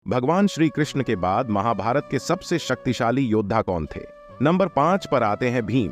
भगवान श्री कृष्ण के बाद महाभारत के सबसे शक्तिशाली योद्धा कौन थे? नंबर 5 पर आते हैं भीम।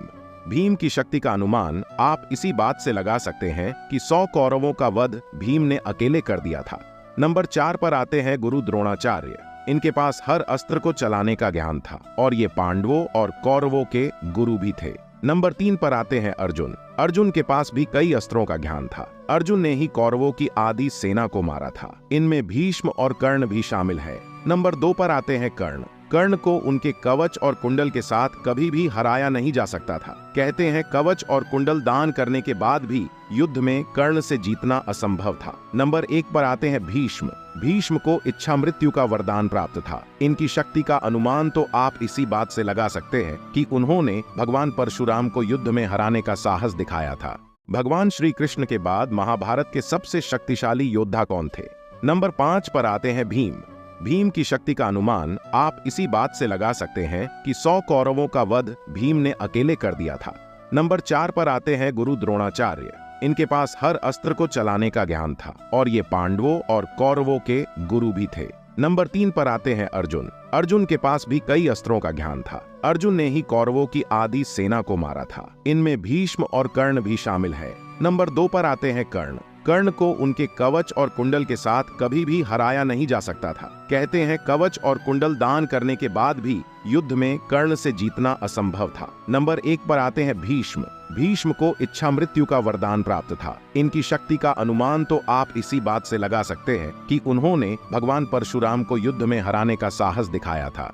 भीम की शक्ति का अनुमान आप इसी बात से लगा सकते हैं कि 100 कौरवों का वध भीम ने अकेले कर दिया था। नंबर 4 पर आते हैं गुरु द्रोणाचार्य। इनके पास हर अस्त्र को चलाने का ज्ञान था और ये पांडवों और कौरवों के गुरु भी थे। नंबर 3 पर आते हैं अर्जुन। अर्जुन के पास भी कई अस्त्रों का ज्ञान था। अर्जुन ने ही कौरवों की आधी सेना को मारा था। इनमें भीष्म और कर्ण भी शामिल है। नंबर 2 पर आते हैं कर्ण। कर्ण को उनके कवच और कुंडल के साथ कभी भी हराया नहीं जा सकता था। कहते हैं कवच और कुंडल दान करने के बाद भी युद्ध में कर्ण से जीतना असंभव था। नंबर 1 पर आते हैं भीष्म। भीष्म को इच्छा मृत्यु का वरदान प्राप्त था। इनकी शक्ति का अनुमान तो आप इसी बात से लगा सकते हैं कि उन्होंने भगवान परशुराम को युद्ध में हराने का साहस दिखाया था। भगवान श्री कृष्ण के बाद महाभारत के सबसे शक्तिशाली योद्धा कौन थे? नंबर 5 पर आते हैं भीम। भीम की शक्ति का अनुमान आप इसी बात से लगा सकते हैं कि 100 कौरवों का वध भीम ने अकेले कर दिया था। नंबर 4 पर आते हैं गुरु द्रोणाचार्य। इनके पास हर अस्त्र को चलाने का ज्ञान था और ये पांडवों और कौरवों के गुरु भी थे। नंबर 3 पर आते हैं अर्जुन। अर्जुन के पास भी कई अस्त्रों का ज्ञान था। अर्जुन ने ही कौरवों की आधी सेना को मारा था। इनमें भीष्म और कर्ण भी शामिल है। नंबर 2 पर आते हैं कर्ण। कर्ण को उनके कवच और कुंडल के साथ कभी भी हराया नहीं जा सकता था। कहते हैं कवच और कुंडल दान करने के बाद भी युद्ध में कर्ण से जीतना असंभव था। नंबर 1 पर आते हैं भीष्म। भीष्म को इच्छा मृत्यु का वरदान प्राप्त था। इनकी शक्ति का अनुमान तो आप इसी बात से लगा सकते हैं कि उन्होंने भगवान परशुराम को युद्ध में हराने का साहस दिखाया था।